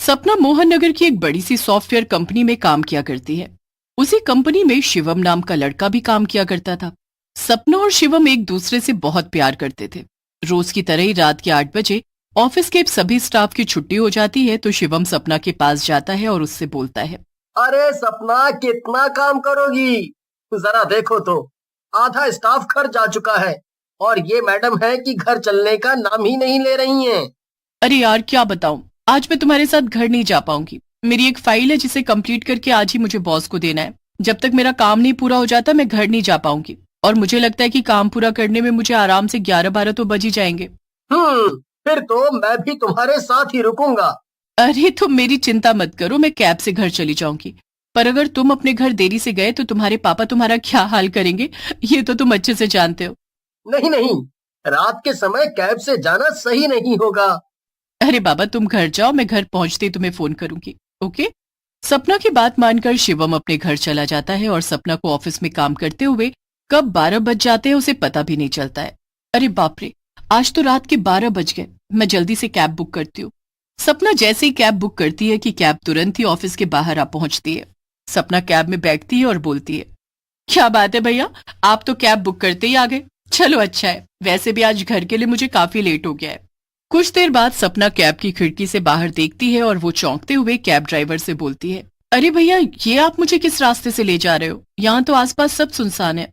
सपना मोहन नगर की एक बड़ी सी सॉफ्टवेयर कंपनी में काम किया करती है। उसी कंपनी में शिवम नाम का लड़का भी काम किया करता था। सपना और शिवम एक दूसरे से बहुत प्यार करते थे। रोज की तरह ही रात के 8 बजे ऑफिस के सभी स्टाफ की छुट्टी हो जाती है तो शिवम सपना के पास जाता है और उससे बोलता है, अरे सपना, कितना काम करोगी? जरा देखो तो, आधा स्टाफ घर जा चुका है और ये मैडम है कि घर चलने का नाम ही नहीं ले रही हैं। अरे यार क्या बताऊं, आज मैं तुम्हारे साथ घर नहीं जा पाऊंगी। मेरी एक फाइल है जिसे कंप्लीट करके आज ही मुझे बॉस को देना है। जब तक मेरा काम नहीं पूरा हो जाता मैं घर नहीं जा पाऊंगी और मुझे लगता है कि काम पूरा करने में मुझे आराम से 11-12 तो बज ही जाएंगे। फिर तो मैं भी तुम्हारे साथ ही रुकूंगा। अरे तुम मेरी चिंता मत करो, मैं कैब से घर चली जाऊंगी। पर अगर तुम अपने घर देरी से गए तो तुम्हारे पापा तुम्हारा क्या हाल करेंगे, ये तो तुम अच्छे से जानते हो। नहीं नहीं, रात के समय कैब से जाना सही नहीं होगा। अरे बाबा तुम घर जाओ, मैं घर पहुंचते ही तुम्हें फोन करूंगी। ओके। सपना की बात मानकर शिवम अपने घर चला जाता है और सपना को ऑफिस में काम करते हुए कब 12 बज जाते हैं उसे पता भी नहीं चलता है। अरे बाप रे, आज तो रात के 12 बज गए। मैं जल्दी से कैब बुक करती हूँ। सपना जैसे ही कैब बुक करती है कि कैब तुरंत ही ऑफिस के बाहर आ पहुंचती है। सपना कैब में बैठती है और बोलती है, क्या बात है भैया, आप तो कैब बुक करते ही आ गए। चलो अच्छा है, वैसे भी आज घर के लिए मुझे काफी लेट हो गया है। कुछ देर बाद सपना कैब की खिड़की से बाहर देखती है और वो चौंकते हुए कैब ड्राइवर से बोलती है, अरे भैया ये आप मुझे किस रास्ते से ले जा रहे हो? यहाँ तो आसपास सब सुनसान है।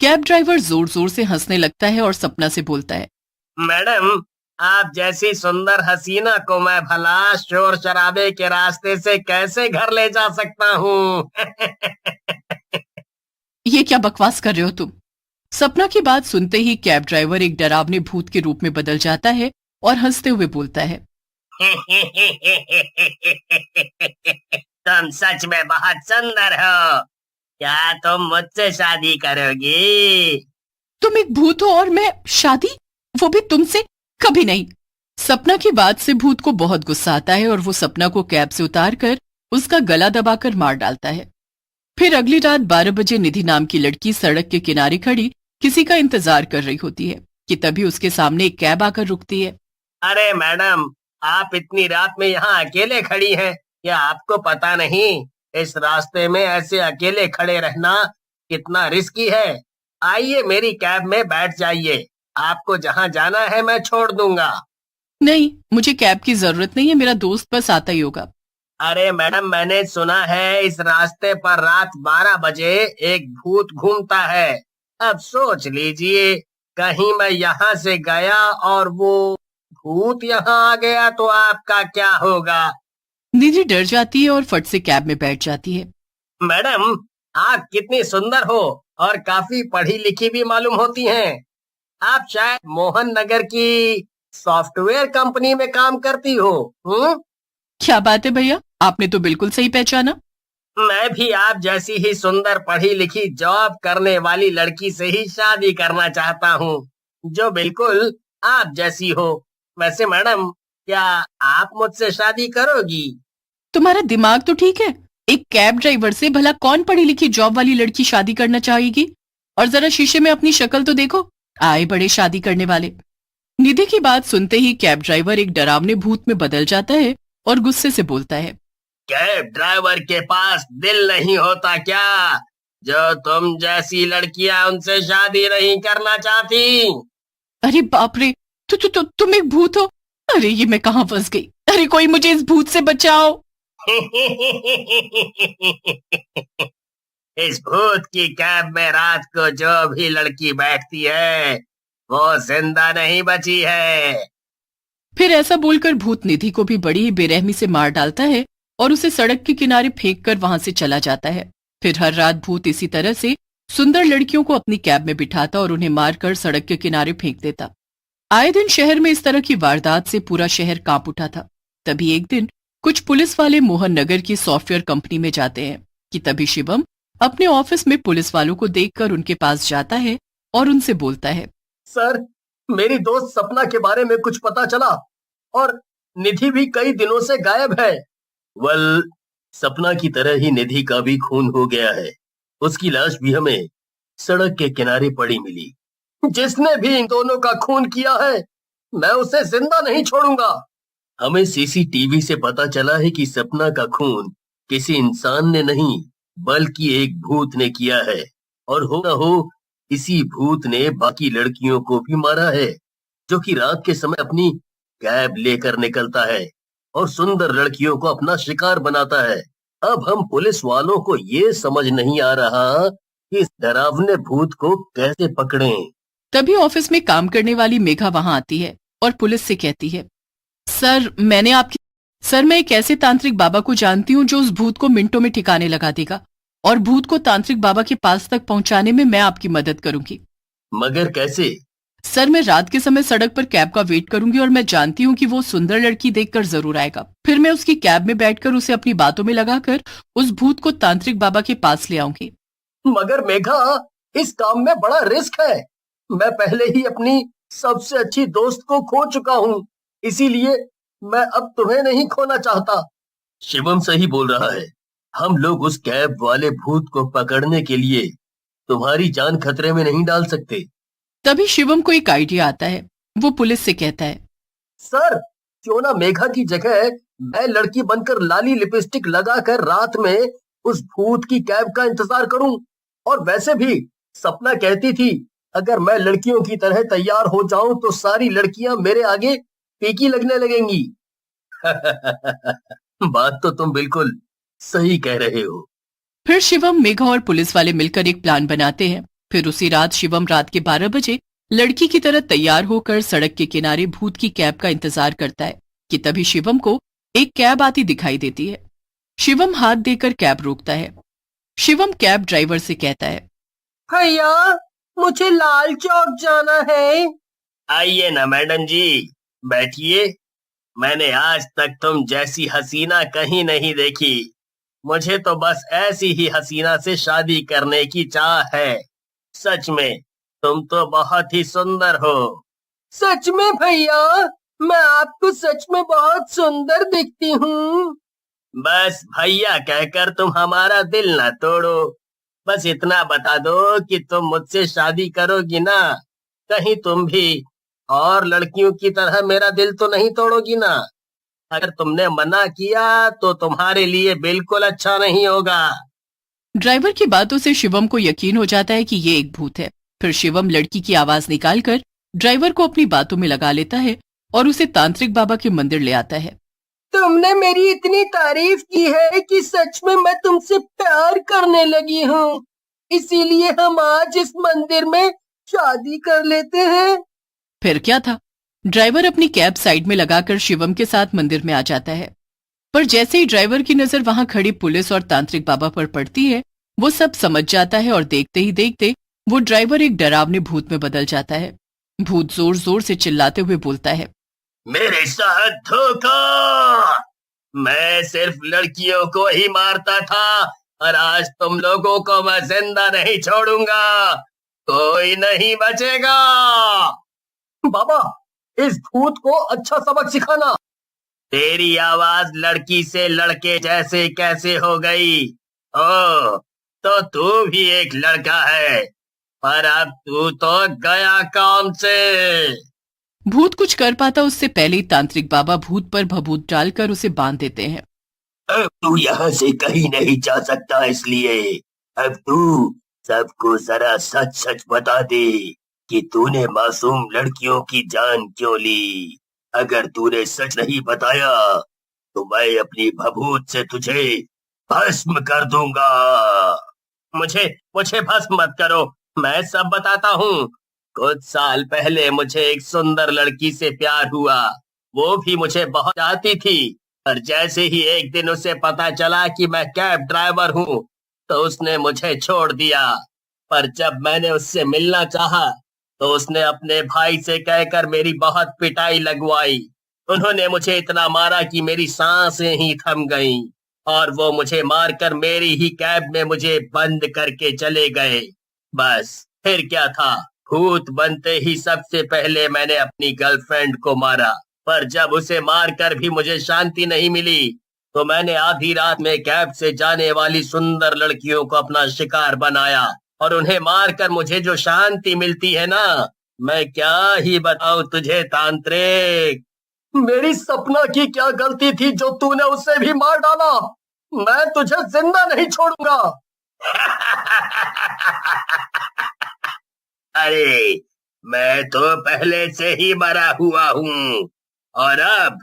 कैब ड्राइवर जोर जोर से हंसने लगता है और सपना से बोलता है, मैडम, आप जैसी सुंदर हसीना को मैं भला शोर शराबे के रास्ते से कैसे घर ले जा सकता हूँ? ये क्या बकवास कर रहे हो तुम? सपना की बात सुनते ही कैब ड्राइवर एक डरावने भूत के रूप में बदल जाता है और हंसते हुए बोलता है, तुम सच में बहुत सुंदर हो। क्या तुम मुझसे शादी करोगी? तुम एक भूत हो और मैं शादी, वो भी तुमसे? कभी नहीं। सपना की बात से भूत को बहुत गुस्सा आता है और वो सपना को कैब से उतार कर उसका गला दबाकर मार डालता है। फिर अगली रात 12 बजे निधि नाम की लड़की सड़क के किनारे खड़ी किसी का इंतजार कर रही होती है कि तभी उसके सामने एक कैब आकर रुकती है। अरे मैडम, आप इतनी रात में यहाँ अकेले खड़ी हैं, क्या आपको पता नहीं इस रास्ते में ऐसे अकेले खड़े रहना कितना रिस्की है? आइए मेरी कैब में बैठ जाइए, आपको जहाँ जाना है मैं छोड़ दूंगा। नहीं, मुझे कैब की जरूरत नहीं है, मेरा दोस्त बस आता ही होगा। अरे मैडम, मैंने सुना है इस रास्ते पर रात 12 बजे एक भूत घूमता है। अब सोच लीजिए, कहीं मैं यहाँ से गया और वो भूत यहाँ आ गया तो आपका क्या होगा? निधि डर जाती है और फट से कैब में बैठ जाती है। मैडम, आप कितनी सुंदर हो और काफी पढ़ी लिखी भी मालूम होती हैं। आप शायद मोहन नगर की सॉफ्टवेयर कंपनी में काम करती हो। क्या बात है भैया, आपने तो बिल्कुल सही पहचाना। मैं भी आप जैसी ही सुंदर पढ़ी लिखी जॉब करने वाली लड़की से ही शादी करना चाहता हूँ, जो बिल्कुल आप जैसी हो। वैसे मैडम, क्या आप मुझसे शादी करोगी? तुम्हारा दिमाग तो ठीक है? एक कैब ड्राइवर से भला कौन पढ़ी लिखी जॉब वाली लड़की शादी करना चाहेगी? और जरा शीशे में अपनी शक्ल तो देखो, आए बड़े शादी करने वाले। निधि की बात सुनते ही कैब ड्राइवर एक डरावने भूत में बदल जाता है और गुस्से से बोलता है, कैब ड्राइवर के पास दिल नहीं होता क्या, जो तुम जैसी लड़कियां उनसे शादी नहीं करना चाहती? अरे बाप रे, तुम एक भूत हो? अरे ये मैं कहाँ फंस गई? अरे कोई मुझे इस भूत से बचाओ। इस भूत की कैब में रात को जो भी लड़की बैठती है वो जिंदा नहीं बची है। फिर ऐसा बोलकर भूत निधि को भी बड़ी ही बेरहमी से मार डालता है और उसे सड़क के किनारे फेंक कर वहां से चला जाता है। फिर हर रात भूत इसी तरह से सुंदर लड़कियों को अपनी कैब में बिठाता और उन्हें मारकर सड़क के किनारे फेंक देता। आए दिन शहर में इस तरह की वारदात से पूरा शहर कांप उठा था। तभी एक दिन कुछ पुलिस वाले मोहन नगर की सॉफ्टवेयर कंपनी में जाते हैं कि तभी शिवम अपने ऑफिस में पुलिस वालों को देखकर उनके पास जाता है और उनसे बोलता है, सर, मेरी दोस्त सपना के बारे में कुछ पता चला और निधि भी कई दिनों से गायब है। वेल, सपना की तरह ही निधि का भी खून हो गया है। उसकी लाश भी हमें सड़क के किनारे पड़ी मिली। जिसने भी इन दोनों का खून किया है, मैं उसे जिंदा नहीं छोड़ूंगा। हमें सीसीटीवी से पता चला है कि सपना का खून किसी इंसान ने नहीं बल्कि एक भूत ने किया है। और हो न हो इसी भूत ने बाकी लड़कियों को भी मारा है, जो कि रात के समय अपनी कैब लेकर निकलता है और सुंदर लड़कियों को अपना शिकार बनाता है। अब हम पुलिस वालों को ये समझ नहीं आ रहा कि इस डरावने भूत को कैसे पकड़ें। तभी ऑफिस में काम करने वाली मेघा वहां आती है और पुलिस से कहती है, सर मैं एक ऐसे तांत्रिक बाबा को जानती हूँ जो उस भूत को मिनटों में ठिकाने लगा देगा और भूत को तांत्रिक बाबा के पास तक पहुंचाने में मैं आपकी मदद करूंगी। मगर कैसे? सर मैं रात के समय सड़क पर कैब का वेट करूंगी और मैं जानती हूँ कि वो सुंदर लड़की देखकर जरूर आएगा। फिर मैं उसकी कैब में बैठकर उसे अपनी बातों में लगाकर उस भूत को तांत्रिक बाबा के पास ले आऊंगी। मगर मेघा, इस काम में बड़ा रिस्क है। मैं पहले ही अपनी सबसे अच्छी दोस्त को खो चुका हूँ, इसीलिए मैं अब तुम्हें नहीं खोना चाहता। शिवम सही बोल रहा है। हम लोग उस कैब वाले भूत को पकड़ने के लिए तुम्हारी जान खतरे में नहीं डाल सकते। तभी शिवम को एक आइडिया आता है। वो पुलिस से कहता है, सर, क्यों ना मेघा की जगह मैं लड़की बनकर लाली लिपस्टिक लगाकर रात में उस भूत की कैब का इंतजार करूं। और वैसे भी सपना कहती थी, अगर मैं लड़कियों की तरह तैयार हो जाऊं तो सारी लड़कियां मेरे आगे फीकी लगने लगेंगी। बात तो तुम बिल्कुल सही कह रहे हो। फिर शिवम, मेघा और पुलिस वाले मिलकर एक प्लान बनाते हैं। फिर उसी रात शिवम रात के 12 बजे लड़की की तरह तैयार होकर सड़क के किनारे भूत की कैब का इंतजार करता है कि तभी शिवम को एक कैब आती दिखाई देती है। शिवम हाथ देकर कैब रोकता है। शिवम कैब ड्राइवर से कहता है, भैया, मुझे लाल चौक जाना है। आइए ना मैडम जी, बैठिए। मैंने आज तक तुम जैसी हसीना कहीं नहीं देखी। मुझे तो बस ऐसी ही हसीना से शादी करने की चाह है। सच में तुम तो बहुत ही सुंदर हो। सच में भैया, मैं आपको सच में बहुत सुंदर दिखती हूँ। बस भैया कहकर तुम हमारा दिल ना तोड़ो। बस इतना बता दो कि तुम मुझसे शादी करोगी ना। कहीं तुम भी और लड़कियों की तरह मेरा दिल तो नहीं तोड़ोगी ना। अगर तुमने मना किया तो तुम्हारे लिए बिल्कुल अच्छा नहीं होगा। ड्राइवर की बातों से शिवम को यकीन हो जाता है कि ये एक भूत है। फिर शिवम लड़की की आवाज निकालकर ड्राइवर को अपनी बातों में लगा लेता है और उसे तांत्रिक बाबा के मंदिर ले आता है। तुमने मेरी इतनी तारीफ की है कि सच में मैं तुमसे प्यार करने लगी हूँ। इसीलिए हम आज इस मंदिर में शादी कर लेते हैं। फिर क्या था, ड्राइवर अपनी कैब साइड में लगाकर शिवम के साथ मंदिर में आ जाता है। पर जैसे ही ड्राइवर की नजर वहां खड़ी पुलिस और तांत्रिक बाबा पर पड़ती है, वो सब समझ जाता है और देखते ही देखते वो ड्राइवर एक डरावने भूत में बदल जाता है। भूत जोर जोर से चिल्लाते हुए बोलता है, मेरे साथ धोखा। मैं सिर्फ लड़कियों को ही मारता था और आज तुम लोगों को मैं जिंदा नहीं छोड़ूंगा। कोई नहीं बचेगा। बाबा, इस भूत को अच्छा सबक सिखाना। तेरी आवाज लड़की से लड़के जैसे कैसे हो गई? ओ, तो तू भी एक लड़का है, पर अब तू तो गया काम से। भूत कुछ कर पाता उससे पहले ही तांत्रिक बाबा भूत पर भभूत डालकर उसे बांध देते हैं। अब तू यहाँ से कहीं नहीं जा सकता, इसलिए अब तू सबको जरा सच सच बता दे कि तूने मासूम लड़कियों की जान क्यों ली। अगर तूने सच नहीं बताया तो मैं अपनी भभूत से तुझे भस्म कर दूंगा। मुझे मुझे भस्म मत करो, मैं सब बताता हूँ। कुछ साल पहले मुझे एक सुंदर लड़की से प्यार हुआ। वो भी मुझे बहुत चाहती थी, पर जैसे ही एक दिन उसे पता चला कि मैं कैब ड्राइवर हूँ तो उसने मुझे छोड़ दिया। पर जब मैंने उससे मिलना चाहा तो उसने अपने भाई से कहकर मेरी बहुत पिटाई लगवाई। उन्होंने मुझे इतना मारा कि मेरी सांसें ही थम गईं और वो मुझे मारकर मेरी ही कैब में मुझे बंद करके चले गए। बस फिर क्या था, भूत बनते ही सबसे पहले मैंने अपनी गर्लफ्रेंड को मारा। पर जब उसे मारकर भी मुझे शांति नहीं मिली तो मैंने आधी रात में कैब से जाने वाली सुंदर लड़कियों को अपना शिकार बनाया और उन्हें मारकर मुझे जो शांति मिलती है ना, मैं क्या ही बताऊं तुझे तांत्रिक। मेरी सपना की क्या गलती थी जो तूने उसे भी मार डाला? मैं तुझे जिंदा नहीं छोड़ूंगा। अरे, मैं तो पहले से ही मरा हुआ हूँ और अब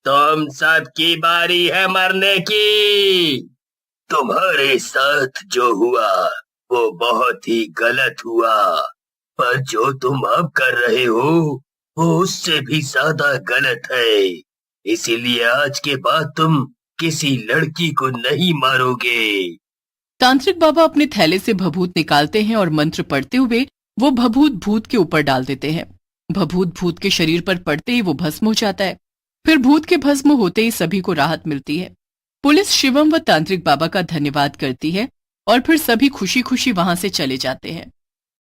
तुम सबकी बारी है मरने की। तुम्हारे साथ जो हुआ वो बहुत ही गलत हुआ, पर जो तुम अब कर रहे हो वो उससे भी ज्यादा गलत है। इसीलिए आज के बाद तुम किसी लड़की को नहीं मारोगे। तांत्रिक बाबा अपने थैले से भभूत निकालते हैं और मंत्र पढ़ते हुए वो भभूत भूत के ऊपर डाल देते हैं। भभूत भूत के शरीर पर पड़ते ही वो भस्म हो जाता है। फिर भूत के भस्म होते ही सभी को राहत मिलती है। पुलिस शिवम व तांत्रिक बाबा का धन्यवाद करती है और फिर सभी खुशी खुशी वहां से चले जाते हैं।